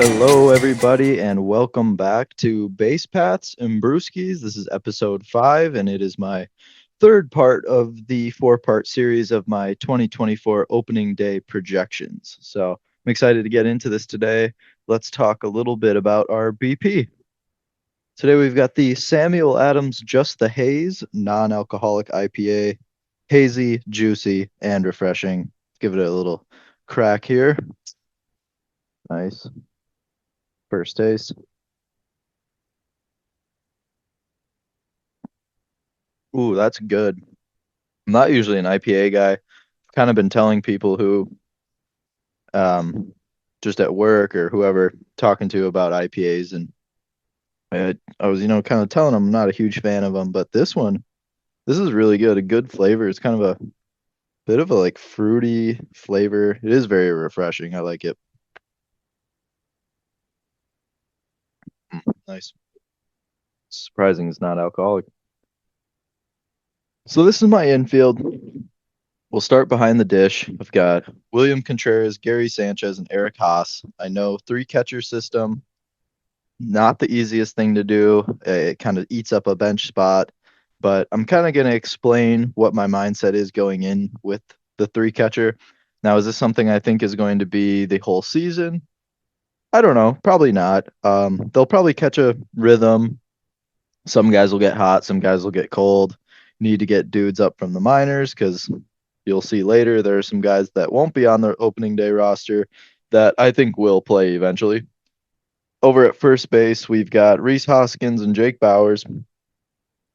Hello, everybody, and welcome back to Base Paths and Brewskis. This is episode 5, and it is my third part of the four-part series of my 2024 opening day projections. So I'm excited to get into this today. Let's talk a little bit about our BP. Today we've got the Samuel Adams Just the Haze non-alcoholic IPA, hazy, juicy, and refreshing. Let's give it a little crack here. Nice. First taste. Ooh, that's good. I'm not usually an IPA guy. I've kind of been telling people who um just at work or whoever talking to about IPAs, and I was, kind of telling them I'm not a huge fan of them, but this is really good. A good flavor. It's kind of a bit of a like fruity flavor. It is very refreshing. I like it. Nice. Surprising it's not alcoholic. So this is my infield. We'll start behind the dish. I've got William Contreras, Gary Sanchez, and Eric Haas. I know three catcher system, not the easiest thing to do. It kind of eats up a bench spot, but I'm kind of going to explain what my mindset is going in with the three catcher. Now, is this something I think is going to be the whole season? I don't know. Probably not. They'll probably catch a rhythm. Some guys will get hot, some guys will get cold. Need to get dudes up from the minors because you'll see later there are some guys that won't be on their opening day roster that I think will play eventually. Over at first base, we've got Rhys Hoskins and Jake Bowers.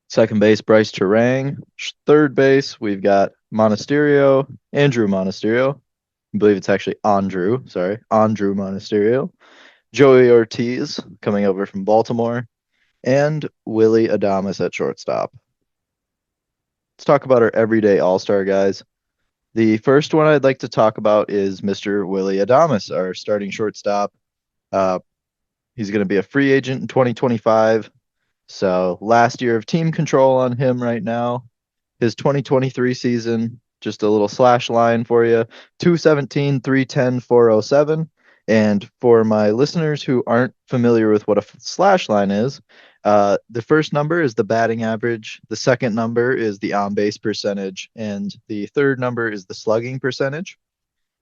Second base, Bryce Terang. Third base, we've got Andrew Monasterio. I believe it's actually Andrew Monasterio. Joey Ortiz coming over from Baltimore, and Willy Adames at shortstop. Let's talk about our everyday all-star guys. The first one I'd like to talk about is Mr. Willy Adames, our starting shortstop. He's going to be a free agent in 2025. So last year of team control on him right now. His 2023 season, just a little slash line for you, 217, 310, 407. And for my listeners who aren't familiar with what a slash line is, the first number is the batting average, the second number is the on-base percentage, and the third number is the slugging percentage.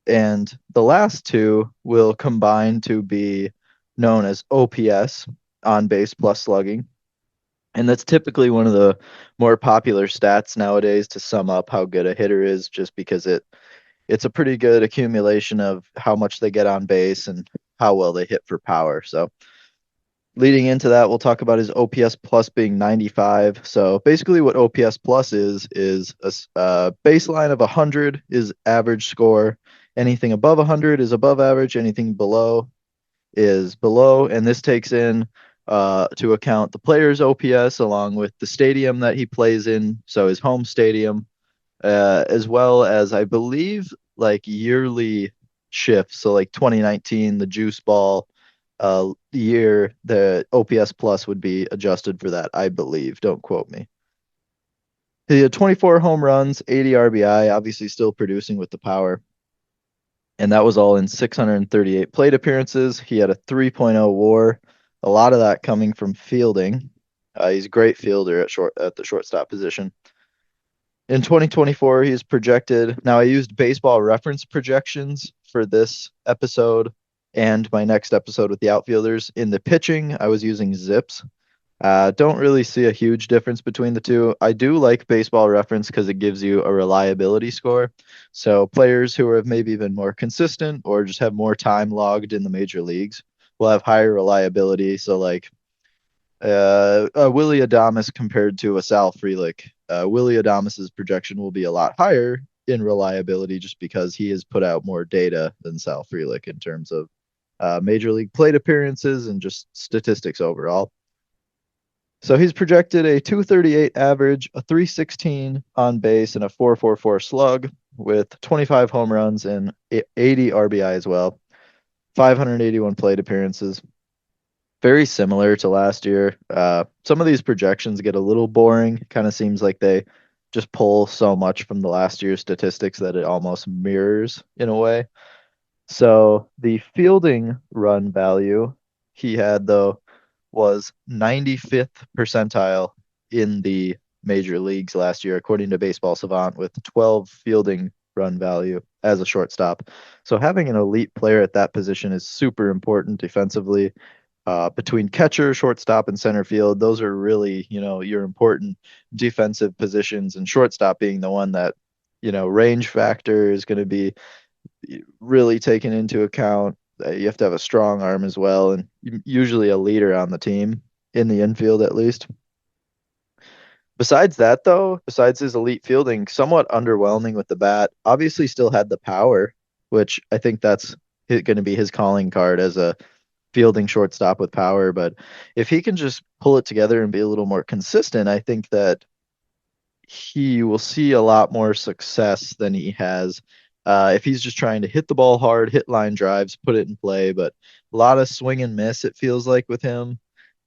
And the last two will combine to be known as OPS, on-base plus slugging. And that's typically one of the more popular stats nowadays to sum up how good a hitter is, just because it's a pretty good accumulation of how much they get on base and how well they hit for power. So leading into that, we'll talk about his OPS plus being 95. So basically what OPS plus is a baseline of 100 is average score. Anything above 100 is above average. Anything below is below. And this takes in to account the player's OPS along with the stadium that he plays in, so his home stadium, as well as I believe like yearly shifts. So like 2019, the juice ball year, the OPS plus would be adjusted for that, I believe. Don't quote me. He had 24 home runs, 80 RBI, obviously still producing with the power. And that was all in 638 plate appearances. He had a 3.0 WAR. A lot of that coming from fielding. He's a great fielder at the shortstop position. In 2024, he's projected. Now, I used baseball reference projections for this episode and my next episode with the outfielders. In the pitching, I was using Zips. Don't really see a huge difference between the two. I do like baseball reference because it gives you a reliability score. So players who have maybe been more consistent or just have more time logged in the major leagues will have higher reliability. So like Willy Adames compared to a Sal Frelick, Willy Adames's projection will be a lot higher in reliability just because he has put out more data than Sal Frelick in terms of major league plate appearances and just statistics overall. So he's projected a 238 average, a 316 on base, and a 444 slug with 25 home runs and 80 RBI as well. 581 plate appearances. Very similar to last year. Some of these projections get a little boring. Kind of seems like they just pull so much from the last year's statistics that it almost mirrors in a way. So the fielding run value he had, though, was 95th percentile in the major leagues last year, according to Baseball Savant, with 12 fielding run value as a shortstop. So having an elite player at that position is super important defensively. Between catcher, shortstop, and center field, those are really, your important defensive positions, and shortstop being the one that, range factor is going to be really taken into account. You have to have a strong arm as well, and usually a leader on the team in the infield at least. Besides that, though, besides his elite fielding, somewhat underwhelming with the bat. Obviously, still had the power, which I think that's going to be his calling card as a fielding shortstop with power. But if he can just pull it together and be a little more consistent, I think that he will see a lot more success than he has if he's just trying to hit the ball hard, hit line drives, put it in play. But a lot of swing and miss, it feels like, with him.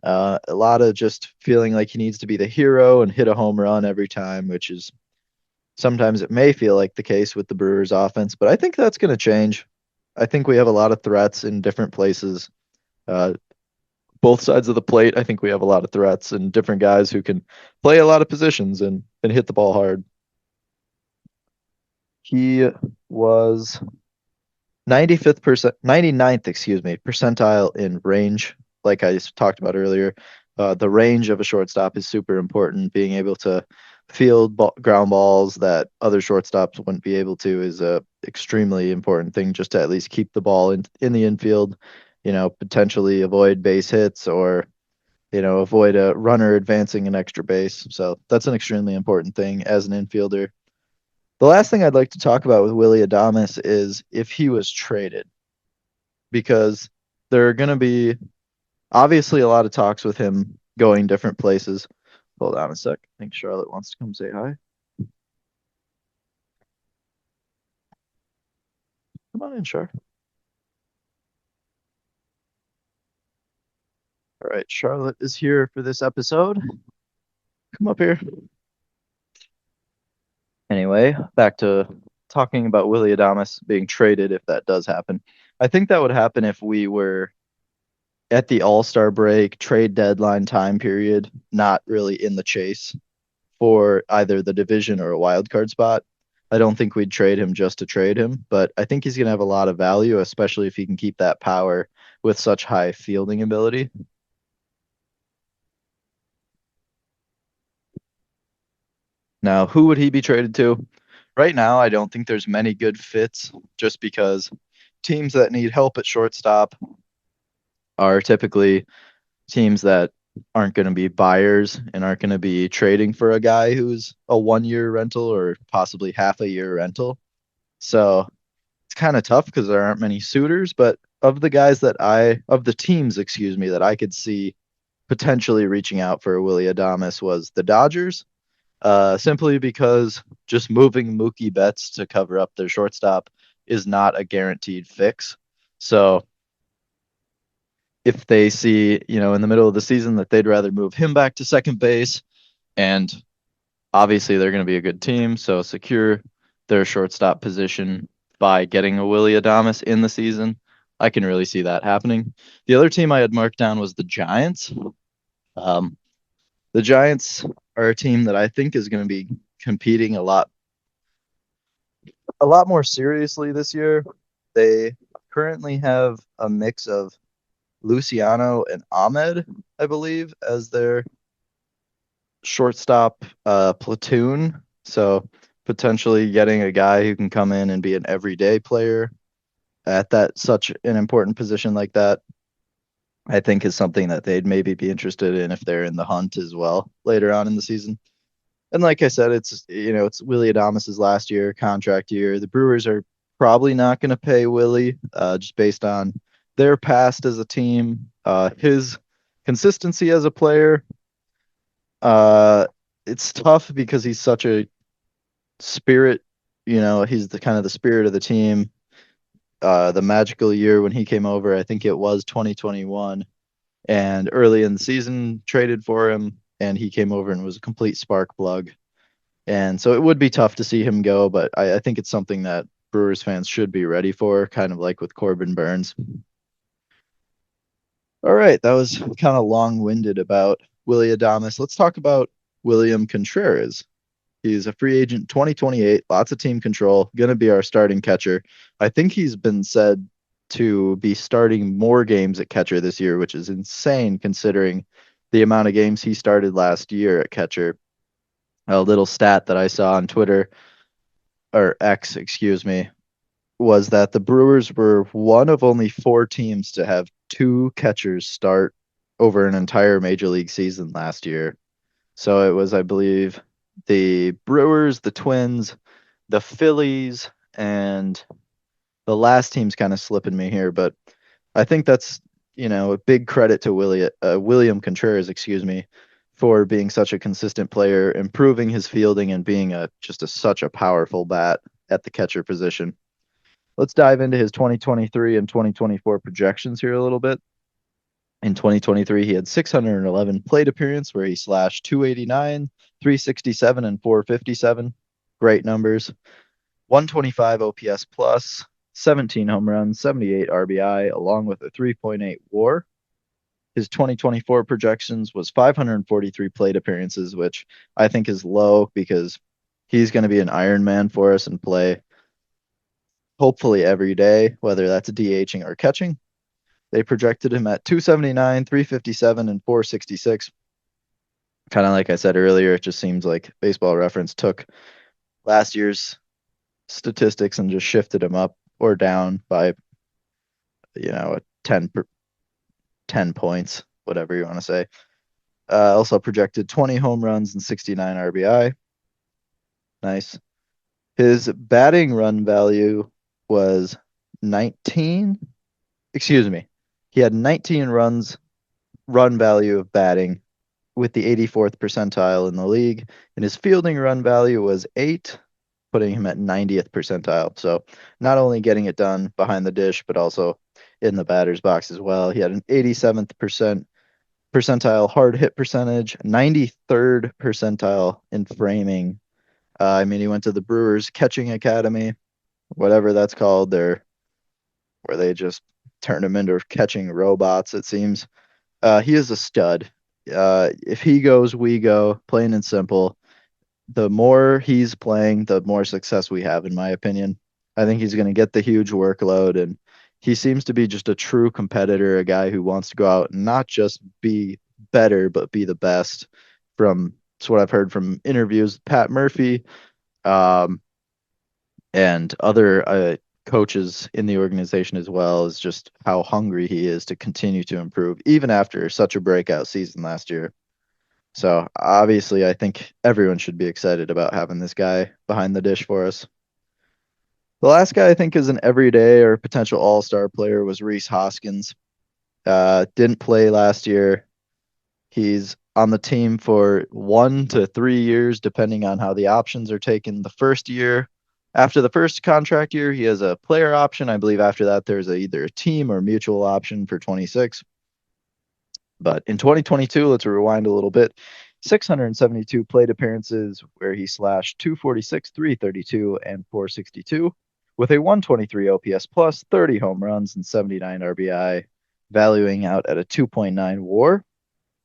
A lot of just feeling like he needs to be the hero and hit a home run every time, which is sometimes it may feel like the case with the Brewers offense, but I think that's going to change. I think we have a lot of threats in different places. Uh, both sides of the plate, I think we have a lot of threats and different guys who can play a lot of positions and hit the ball hard. He was 99th, excuse me, percentile in range, like I talked about earlier. The range of a shortstop is super important. Being able to field ground balls that other shortstops wouldn't be able to is a extremely important thing, just to at least keep the ball in the infield, potentially avoid base hits or, avoid a runner advancing an extra base. So that's an extremely important thing as an infielder. The last thing I'd like to talk about with Willy Adames is if he was traded, because there are going to be obviously a lot of talks with him going different places. Hold on a sec. I think Charlotte wants to come say hi. Come on in, Char. All right, Charlotte is here for this episode. Come up here. Anyway, back to talking about Willy Adames being traded if that does happen. I think that would happen if we were at the All-Star break, trade deadline time period, not really in the chase for either the division or a wild card spot. I don't think we'd trade him just to trade him, but I think he's going to have a lot of value, especially if he can keep that power with such high fielding ability. Now, who would he be traded to? Right now, I don't think there's many good fits just because teams that need help at shortstop are typically teams that aren't going to be buyers and aren't going to be trading for a guy who's a 1 year rental or possibly half a year rental. So it's kind of tough because there aren't many suitors, but of the teams, excuse me, that I could see potentially reaching out for Willy Adames was the Dodgers, simply because just moving Mookie Betts to cover up their shortstop is not a guaranteed fix. So if they see, in the middle of the season that they'd rather move him back to second base, and obviously they're going to be a good team, so secure their shortstop position by getting a Willy Adames in the season, I can really see that happening. The other team I had marked down was the Giants. Um, the Giants are a team that I think is going to be competing a lot more seriously this year. They currently have a mix of Luciano and Ahmed, I believe, as their shortstop platoon. So potentially getting a guy who can come in and be an everyday player at that such an important position like that, I think is something that they'd maybe be interested in if they're in the hunt as well later on in the season. And like I said, it's Willy Adames's last year, contract year. The Brewers are probably not going to pay Willy, just based on their past as a team, his consistency as a player. It's tough because he's such a spirit. He's the kind of the spirit of the team. The magical year when he came over, I think it was 2021, and early in the season traded for him, and he came over and was a complete spark plug. And so it would be tough to see him go, but I think it's something that Brewers fans should be ready for, kind of like with Corbin Burns. All right, that was kind of long-winded about Willy Adames. Let's talk about William Contreras. He's a free agent 2028, lots of team control, going to be our starting catcher. I think he's been said to be starting more games at catcher this year, which is insane considering the amount of games he started last year at catcher. A little stat that I saw on Twitter, or X, excuse me, was that the Brewers were one of only 4 teams to have 2 catchers start over an entire major league season last year. So it was, I believe, the Brewers, the Twins, the Phillies, and the last team's kind of slipping me here, but I think that's, a big credit to William Contreras, excuse me, for being such a consistent player, improving his fielding, and being such a powerful bat at the catcher position. Let's dive into his 2023 and 2024 projections here a little bit. In 2023, he had 611 plate appearance where he slashed 289, 367, and 457. Great numbers. 125 OPS plus, 17 home runs, 78 RBI, along with a 3.8 WAR. His 2024 projections was 543 plate appearances, which I think is low because he's going to be an Iron Man for us and play hopefully every day, whether that's DHing or catching. They projected him at 279, 357, and 466. Kind of like I said earlier, it just seems like Baseball Reference took last year's statistics and just shifted him up or down by, 10 points, whatever you want to say. Also projected 20 home runs and 69 RBI. Nice. His batting run value was 19. Excuse me. He had 19 run value of batting with the 84th percentile in the league, and his fielding run value was 8, putting him at 90th percentile. So not only getting it done behind the dish, but also in the batter's box as well. He had an 87th percentile hard hit percentage, 93rd percentile in framing. He went to the Brewers catching academy, whatever that's called, where they just turned him into catching robots, it seems. He is a stud. If he goes, we go, plain and simple. The more he's playing, the more success we have, in my opinion. I think he's going to get the huge workload, and he seems to be just a true competitor, a guy who wants to go out and not just be better, but be the best. That's what I've heard from interviews with Pat Murphy, and other coaches in the organization as well, is just how hungry he is to continue to improve, even after such a breakout season last year. So obviously, I think everyone should be excited about having this guy behind the dish for us. The last guy I think is an everyday or potential all-star player was Rhys Hoskins. Didn't play last year. He's on the team for 1 to 3 years, depending on how the options are taken. The first year, after the first contract year, he has a player option. I believe after that, there's either a team or mutual option for 26. But in 2022, let's rewind a little bit. 672 plate appearances where he slashed 246, 332, and 462 with a 123 OPS plus, 30 home runs, and 79 RBI, valuing out at a 2.9 WAR.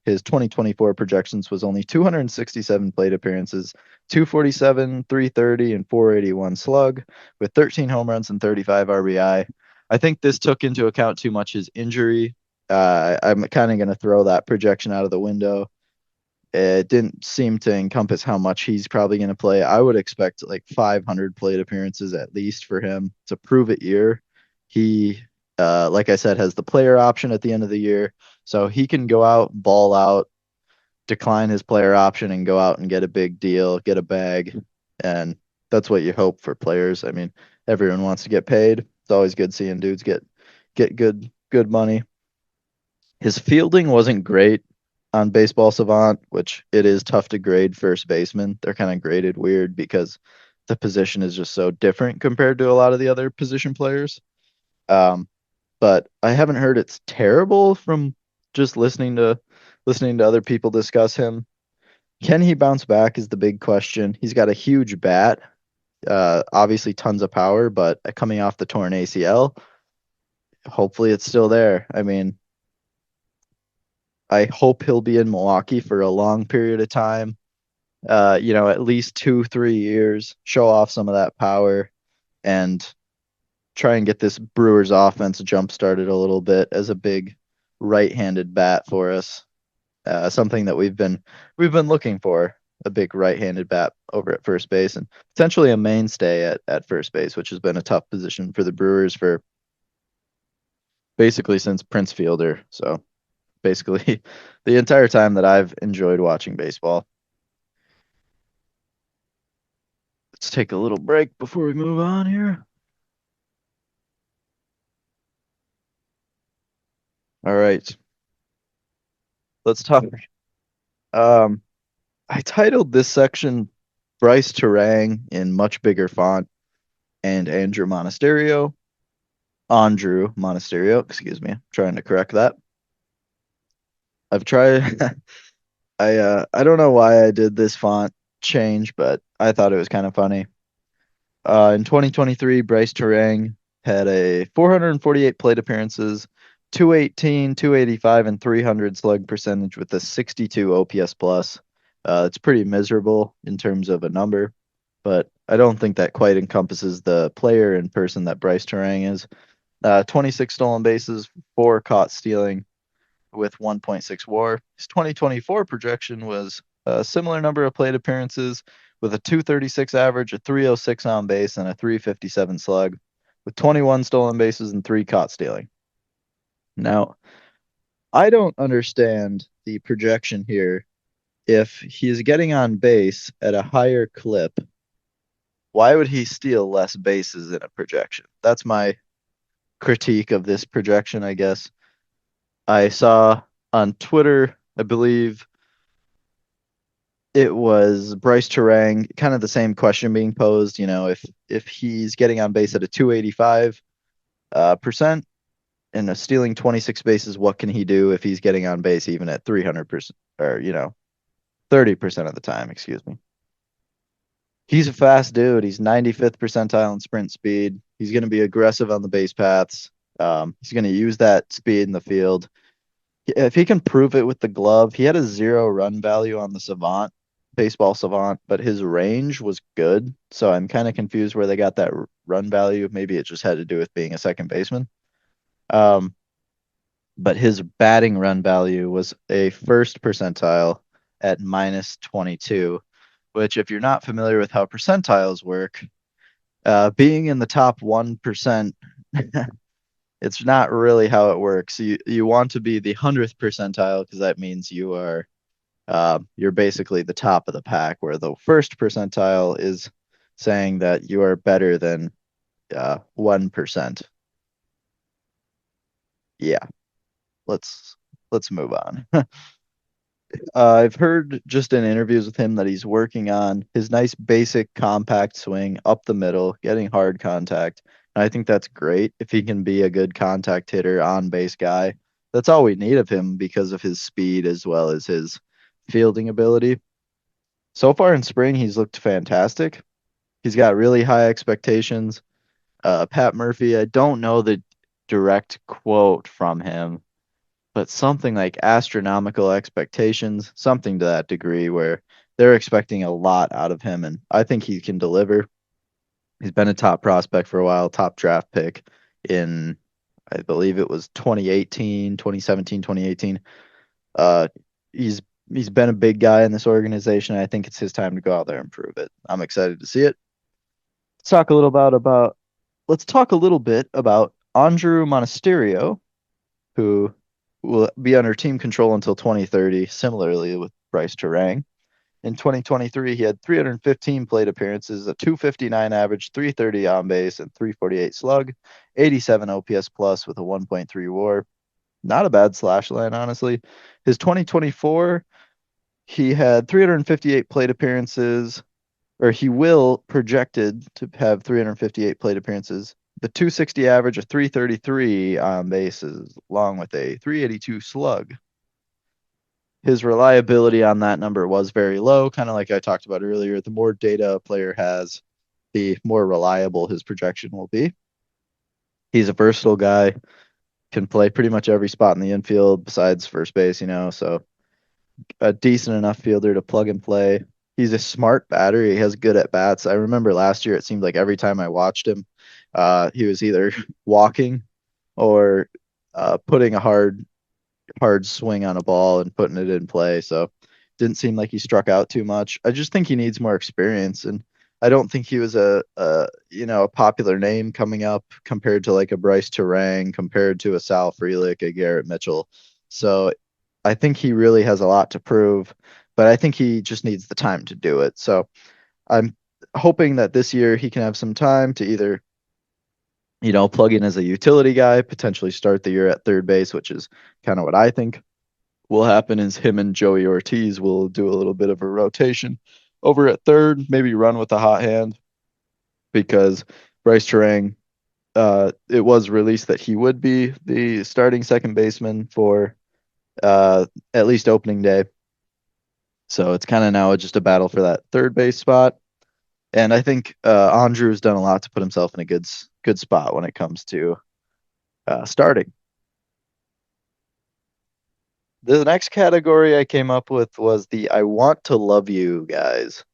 His 2024 projections was only 267 plate appearances, 247, 330, and 481 slug, with 13 home runs and 35 RBI. I think this took into account too much his injury. I'm kind of going to throw that projection out of the window. It didn't seem to encompass how much he's probably going to play. I would expect like 500 plate appearances at least for him. It's a prove-it year. He, like I said, has the player option at the end of the year. So he can go out, ball out, decline his player option, and go out and get a big deal, get a bag. And that's what you hope for players. Everyone wants to get paid. It's always good seeing dudes get good money. His fielding wasn't great on Baseball Savant, which it is tough to grade first baseman. They're kind of graded weird because the position is just so different compared to a lot of the other position players. But I haven't heard it's terrible from just listening to other people discuss him. Can he bounce back is the big question. He's got a huge bat. Obviously, tons of power, but coming off the torn ACL, hopefully it's still there. I mean, I hope he'll be in Milwaukee for a long period of time. At least 2, 3 years, show off some of that power and try and get this Brewers offense jump started a little bit as a big right-handed bat for us. Something that we've been looking for, a big right-handed bat over at first base and potentially a mainstay at first base, which has been a tough position for the Brewers for basically since Prince Fielder. So basically the entire time that I've enjoyed watching baseball. Let's take a little break before we move on here. All right. Let's talk. Um, I titled this section Bryce Terang in much bigger font and Andrew Monasterio, excuse me. I'm trying to correct that. I've tried I don't know why I did this font change, but I thought it was kind of funny. In 2023, Bryce Terang had a 448 plate appearances, 218, 285, and 300 slug percentage with a 62 OPS plus. It's pretty miserable in terms of a number, but I don't think that quite encompasses the player and person that Bryce Terang is. 26 stolen bases, 4 caught stealing with 1.6 WAR. His 2024 projection was a similar number of plate appearances with a 236 average, a 306 on base, and a 357 slug, with 21 stolen bases and 3 caught stealing. Now, I don't understand the projection here. If he's getting on base at a higher clip, why would he steal less bases in a projection? That's my critique of this projection, I guess. I saw on Twitter, I believe it was Bryce Terang, kind of the same question being posed. If he's getting on base at a 285 percent and stealing 26 bases, what can he do if he's getting on base even at 300% or 30% of the time? Excuse me. He's a fast dude. He's 95th percentile in sprint speed. He's going to be aggressive on the base paths. He's going to use that speed in the field. If he can prove it with the glove, he had a 0 run value on the Savant, baseball Savant, but his range was good. So I'm kind of confused where they got that run value. Maybe it just had to do with being a second baseman. But his batting run value was a first percentile at -22, which, if you're not familiar with how percentiles work, being in the top 1%, it's not really how it works. You want to be the 100th percentile because that means you're basically the top of the pack, where the first percentile is saying that you are better than 1%. Yeah, let's move on. I've heard just in interviews with him that he's working on his nice basic compact swing up the middle, getting hard contact. And I think that's great if he can be a good contact hitter, on base guy. That's all we need of him because of his speed as well as his fielding ability. So far in spring, he's looked fantastic. He's got really high expectations. Pat Murphy, I don't know the direct quote from him, but something like astronomical expectations, something to that degree where they're expecting a lot out of him. And I think he can deliver. He's been a top prospect for a while, top draft pick in, I believe it was 2018, 2017, 2018. He's been a big guy in this organization. I think it's his time to go out there and prove it. I'm excited to see it. Let's talk a little bit about Andrew Monasterio, who will be under team control until 2030, similarly with Bryce Terang. In 2023, he had 315 plate appearances, a 259 average, 330 on base, and 348 slug, 87 OPS plus with a 1.3 WAR. Not a bad slash line, honestly. His 2024, he had 358 plate appearances, or he will projected to have 358 plate appearances. The 260 average, a 333 on bases, along with a 382 slug. His reliability on that number was very low, kind of like I talked about earlier. The more data a player has, the more reliable his projection will be. He's a versatile guy, can play pretty much every spot in the infield besides first base, so a decent enough fielder to plug and play. He's a smart batter. He has good at bats. I remember last year it seemed like every time I watched him, he was either walking or putting a hard swing on a ball and putting it in play. So didn't seem like he struck out too much. I just think he needs more experience, and I don't think he was a popular name coming up compared to like a Bryce Terang, compared to a Sal Frelick, a Garrett Mitchell. So I think he really has a lot to prove, but I think he just needs the time to do it. So I'm hoping that this year he can have some time to either plug in as a utility guy, potentially start the year at third base, which is kind of what I think will happen. Is him and Joey Ortiz will do a little bit of a rotation over at third, maybe run with a hot hand, because Bryce Terang, it was released that he would be the starting second baseman for at least opening day. So it's kind of now just a battle for that third base spot. And I think Andrew's done a lot to put himself in a good spot when it comes to starting. The next category I came up with was the I want to love you guys.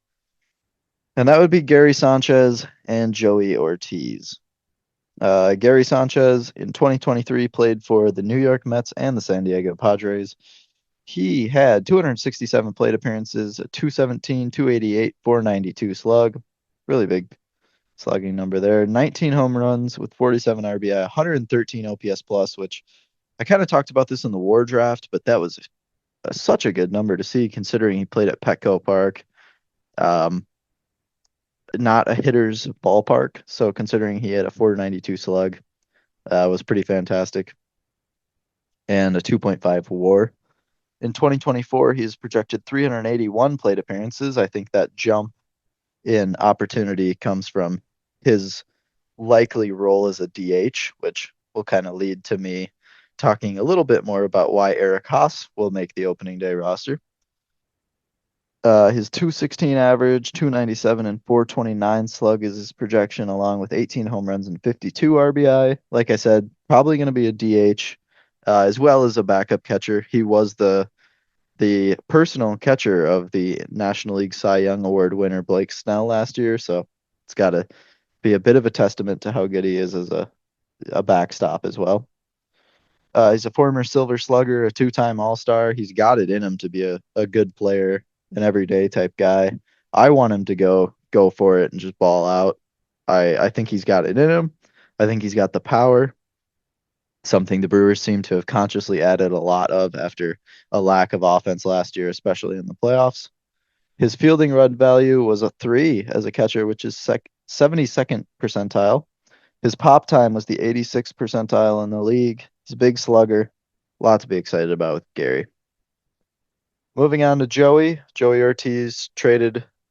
And that would be Gary Sanchez and Joey Ortiz. Gary Sanchez in 2023 played for the New York Mets and the San Diego Padres. He had 267 plate appearances, a 217, 288, 492 slug. Really big slugging number there. 19 home runs with 47 RBI, 113 OPS plus, which I kind of talked about this in the WAR draft, but that was such a good number to see considering he played at Petco Park. Not a hitter's ballpark, so considering he had a 492 slug, was pretty fantastic. And a 2.5 WAR. In 2024, he's projected 381 plate appearances. I think that jump in opportunity comes from his likely role as a DH, which will kind of lead to me talking a little bit more about why Eric Haas will make the opening day roster. His 216 average, 297 and 429 slug is his projection, along with 18 home runs and 52 RBI. Like I said, probably going to be a DH, as well as a backup catcher. He was the personal catcher of the National League Cy Young Award winner Blake Snell last year, so it's got to be a bit of a testament to how good he is as a backstop as well. He's a former Silver Slugger, a two-time All-Star. He's got it in him to be a good player, an everyday type guy. I want him to go for it and just ball out. I think he's got it in him. I think he's got the power, something the Brewers seem to have consciously added a lot of after a lack of offense last year, especially in the playoffs. His fielding run value was a 3 as a catcher, which is 72nd percentile. His pop time was the 86th percentile in the league. He's a big slugger. A lot to be excited about with Gary. Moving on to Joey. Joey Ortiz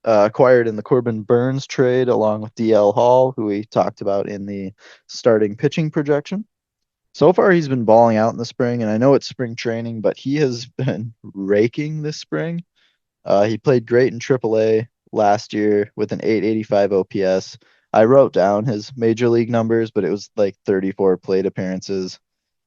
acquired in the Corbin Burns trade along with DL Hall, who we talked about in the starting pitching projection. So far, he's been balling out in the spring, and I know it's spring training, but he has been raking this spring. He played great in AAA last year with an 885 OPS. I wrote down his major league numbers, but it was like 34 plate appearances,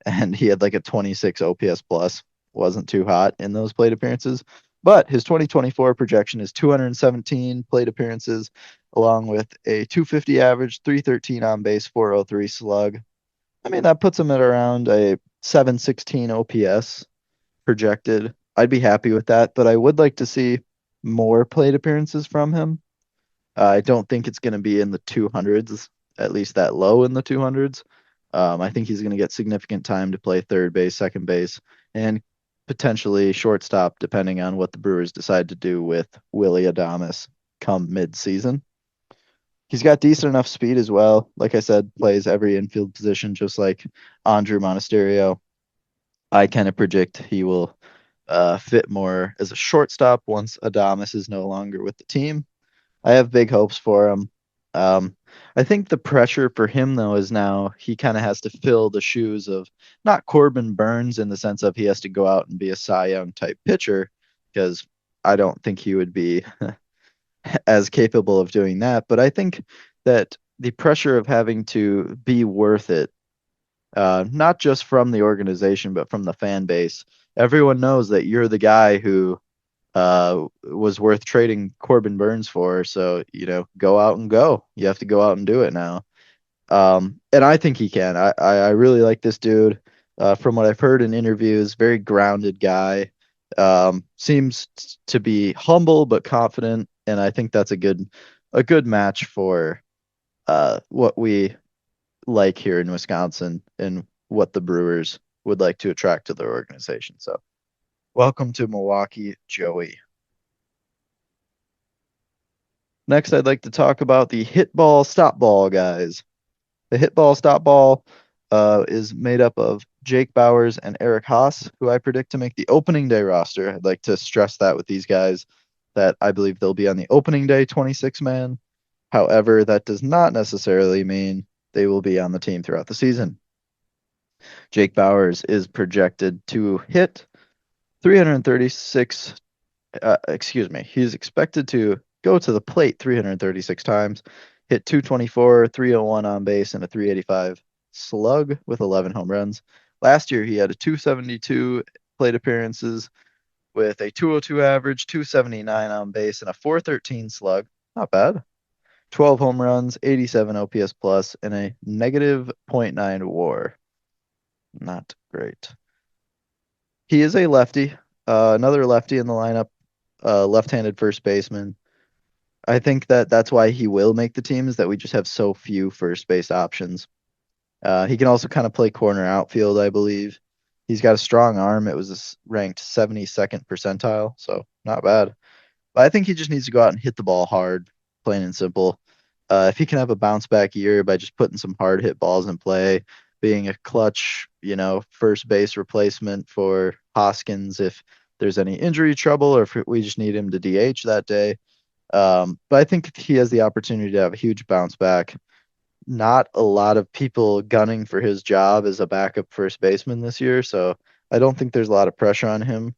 and he had like a 26 OPS plus. Wasn't too hot in those plate appearances. But his 2024 projection is 217 plate appearances, along with a 250 average, 313 on base, 403 slug. I mean, that puts him at around a 716 OPS projected. I'd be happy with that, but I would like to see more plate appearances from him. I don't think it's going to be in the 200s, at least that low in the 200s. I think he's going to get significant time to play third base, second base, and potentially shortstop, depending on what the Brewers decide to do with Willy Adames come mid-season. He's got decent enough speed as well. Like I said, plays every infield position, just like Andrew Monasterio. I kind of predict he will fit more as a shortstop once Adames is no longer with the team. I have big hopes for him. I think the pressure for him, though, is now he kind of has to fill the shoes of not Corbin Burns in the sense of he has to go out and be a Cy Young type pitcher, because I don't think he would be as capable of doing that. But I think that the pressure of having to be worth it, not just from the organization, but from the fan base, everyone knows that you're the guy who was worth trading Corbin Burns for. So, go out and go. You have to go out and do it now. And I think he can. I really like this dude. From what I've heard in interviews, very grounded guy. Seems to be humble but confident, and I think that's a good match for what we like here in Wisconsin and what the Brewers would like to attract to their organization. So, welcome to Milwaukee, Joey. Next, I'd like to talk about the hit ball, stop ball guys. The hit ball, stop ball is made up of Jake Bauers and Eric Haas, who I predict to make the opening day roster. I'd like to stress that with these guys, that I believe they'll be on the opening day 26 man. However, that does not necessarily mean they will be on the team throughout the season. Jake Bauers is projected to hit 336. He's expected to go to the plate 336 times, hit 224, 301 on base, and a 385 slug with 11 home runs. Last year, he had a 272 plate appearances with a 202 average, 279 on base, and a 413 slug. Not bad. 12 home runs, 87 OPS plus, and a negative .9 WAR. Not great. He is a lefty, another lefty in the lineup, left-handed first baseman. I think that's why he will make the team, is that we just have so few first base options. He can also kind of play corner outfield, I believe. He's got a strong arm. It was ranked 72nd percentile, so not bad. But I think he just needs to go out and hit the ball hard, plain and simple. If he can have a bounce back year by just putting some hard hit balls in play, being a clutch, first base replacement for Hoskins if there's any injury trouble or if we just need him to DH that day. But I think he has the opportunity to have a huge bounce back. Not a lot of people gunning for his job as a backup first baseman this year, so I don't think there's a lot of pressure on him.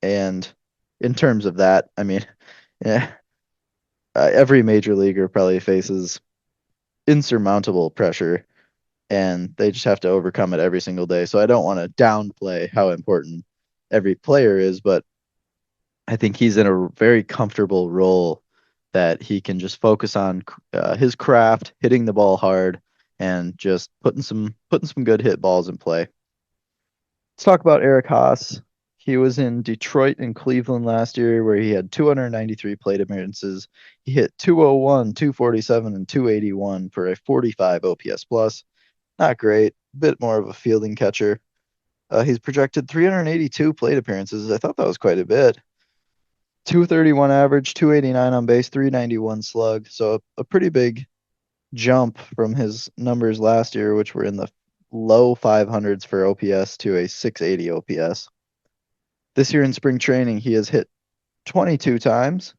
And in terms of that, I mean, yeah, every major leaguer probably faces insurmountable pressure, and they just have to overcome it every single day. So I don't want to downplay how important every player is, but I think he's in a very comfortable role that he can just focus on his craft, hitting the ball hard, and just putting some good hit balls in play. Let's talk about Eric Haas. He was in Detroit and Cleveland last year, where he had 293 plate appearances. He hit 201, 247, and 281 for a 45 OPS plus. Not great. A bit more of a fielding catcher. He's projected 382 plate appearances. I thought that was quite a bit. 231 average, 289 on base, 391 slug. So a pretty big jump from his numbers last year, which were in the low 500s for OPS, to a 680 OPS. This year in spring training, he has hit 22 times,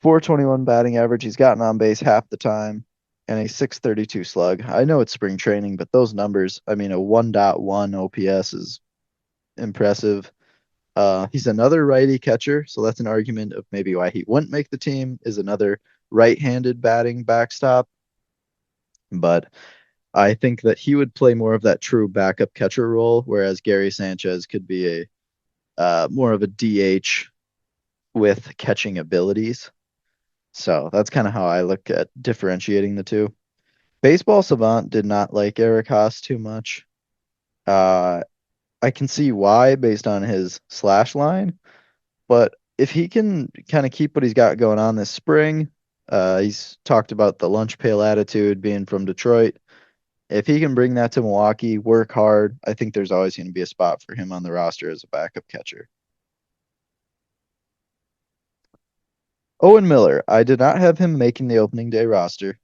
421 batting average. He's gotten on base half the time, and a 632 slug. I know it's spring training, but those numbers, I mean, a 1.1 OPS is impressive. He's another righty catcher, so that's an argument of maybe why he wouldn't make the team, is another right-handed batting backstop. But I think that he would play more of that true backup catcher role, whereas Gary Sanchez could be a more of a DH with catching abilities. So that's kind of how I look at differentiating the two. Baseball Savant did not like Eric Haas too much. I can see why based on his slash line, but if he can kind of keep what he's got going on this spring, he's talked about the lunch pail attitude being from Detroit. If he can bring that to Milwaukee, work hard, I think there's always going to be a spot for him on the roster as a backup catcher. Owen Miller, I did not have him making the opening day roster.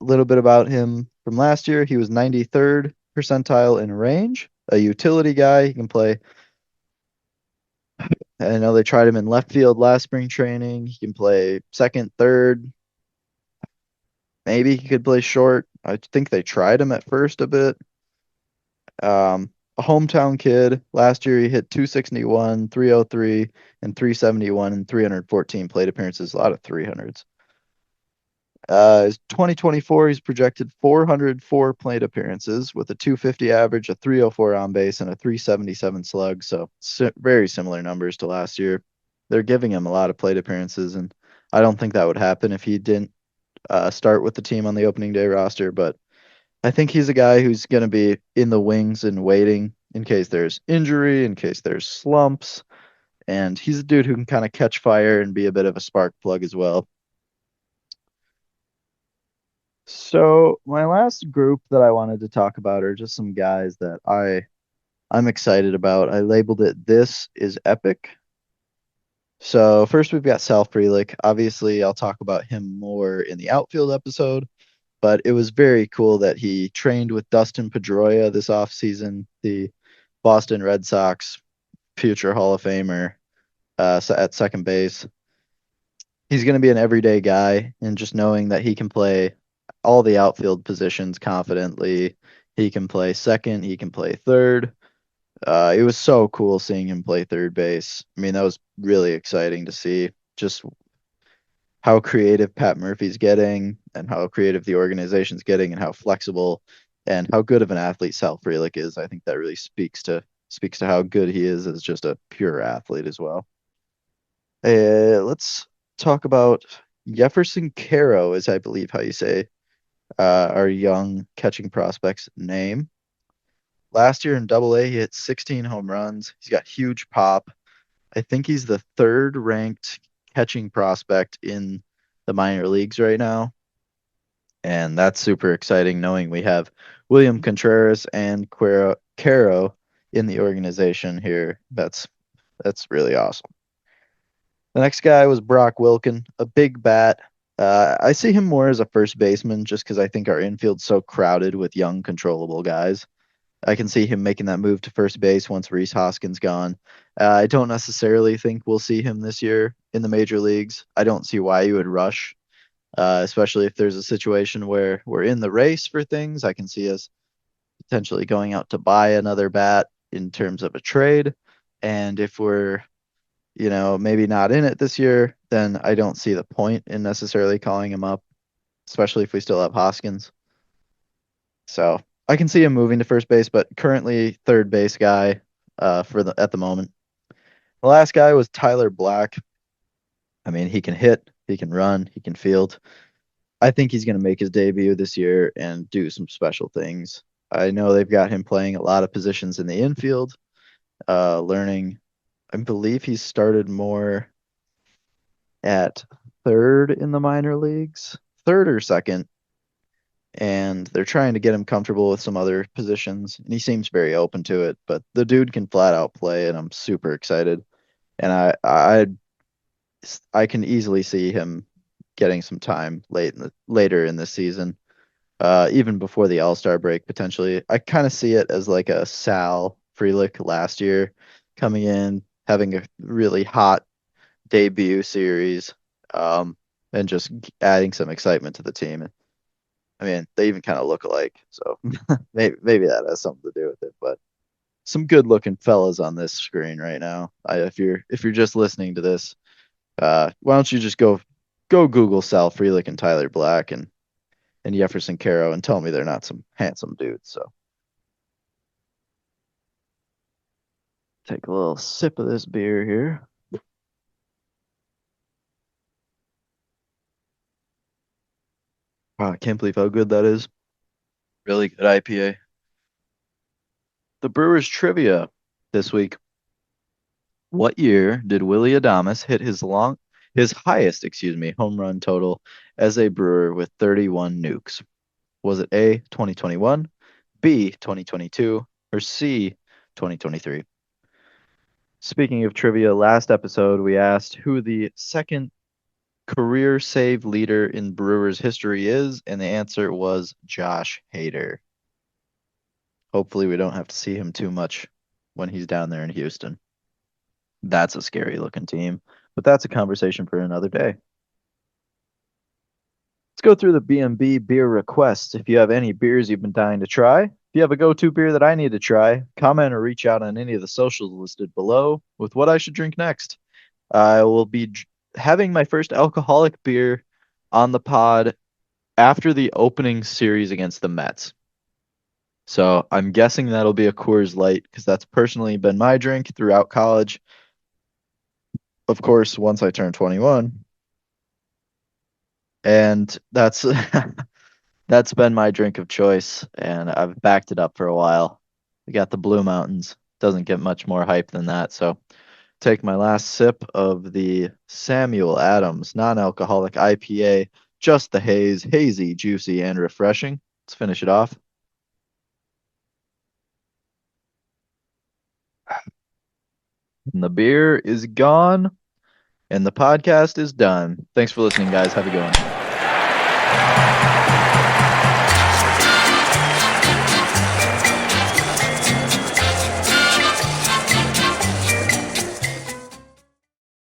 A little bit about him from last year. He was 93rd percentile in range, a utility guy. He can play. I know they tried him in left field last spring training. He can play second, third. Maybe he could play short. I think they tried him at first a bit. a hometown kid. Last year he hit 261, 303, and 371 and 314 plate appearances. A lot of 300s. 2024, he's projected 404 plate appearances with a 250 average, a 304 on base, and a 377 slug. So very similar numbers to last year. They're giving him a lot of plate appearances, and I don't think that would happen if he didn't start with the team on the opening day roster. But I think he's a guy who's going to be in the wings and waiting in case there's injury, in case there's slumps. And he's a dude who can kind of catch fire and be a bit of a spark plug as well. So my last group that I wanted to talk about are just some guys that I'm excited about. I labeled it "This is Epic." So first we've got Sal Frelick. Obviously, I'll talk about him more in the outfield episode, but it was very cool that he trained with Dustin Pedroia this offseason, the Boston Red Sox future Hall of Famer at second base. He's going to be an everyday guy, and just knowing that he can play all the outfield positions confidently. He can play second, he can play third. It was so cool seeing him play third base. I mean, that was really exciting to see just how creative Pat Murphy's getting and how creative the organization's getting and how flexible and how good of an athlete Sal Frelick is. I think that really speaks to how good he is as just a pure athlete as well. Let's talk about Jefferson Caro, is I believe how you say our young catching prospect's name. Last year in Double A, he hit 16 home runs. He's got huge pop. I think he's the third ranked catching prospect in the minor leagues right now. And that's super exciting knowing we have William Contreras and Caro in the organization here. That's really awesome. The next guy was Brock Wilken, a big bat. I see him more as a first baseman just because I think our infield's so crowded with young, controllable guys. I can see him making that move to first base once Rhys Hoskins gone. I don't necessarily think we'll see him this year in the major leagues. I don't see why you would rush, especially if there's a situation where we're in the race for things. I can see us potentially going out to buy another bat in terms of a trade. And if we're maybe not in it this year, then I don't see the point in necessarily calling him up, especially if we still have Hoskins. So I can see him moving to first base, but currently third base guy at the moment. The last guy was Tyler Black. I mean, he can hit, he can run, he can field. I think he's going to make his debut this year and do some special things. I know they've got him playing a lot of positions in the infield, learning. I believe he started more at third in the minor leagues, third or second, and they're trying to get him comfortable with some other positions, and he seems very open to it. But the dude can flat out play, and I'm super excited. And I can easily see him getting some time later in the season, even before the All-Star break potentially. I kind of see it as like a Sal Frelick last year, coming in, having a really hot debut series, and just adding some excitement to the team. I mean, they even kind of look alike, so maybe that has something to do with it. But some good-looking fellas on this screen right now. If you're just listening to this, why don't you just go Google Sal Frelick and Tyler Black and Jefferson Caro and tell me they're not some handsome dudes. So take a little sip of this beer here. Wow, I can't believe how good that is. Really good IPA. The Brewers trivia this week. What year did Willy Adames hit his highest, home run total as a Brewer with 31 nukes? Was it A, 2021, B, 2022, or C, 2023? Speaking of trivia, last episode we asked who the second career save leader in Brewers history is, and the answer was Josh Hader. Hopefully we don't have to see him too much when he's down there in Houston. That's a scary looking team, but that's a conversation for another day. Let's go through the B&B beer requests. If you have any beers you've been dying to try, you have a go-to beer that I need to try, comment or reach out on any of the socials listed below with what I should drink next. I will be having my first alcoholic beer on the pod after the opening series against the Mets. So I'm guessing that'll be a Coors Light because that's personally been my drink throughout college. Of course, once I turn 21. And that's been my drink of choice, and I've backed it up for a while. We got the Blue Mountains. Doesn't get much more hype than that. So take my last sip of the Samuel Adams non-alcoholic IPA, just the haze, hazy, juicy, and refreshing. Let's finish it off. And the beer is gone, and the podcast is done. Thanks for listening, guys. Have a good one.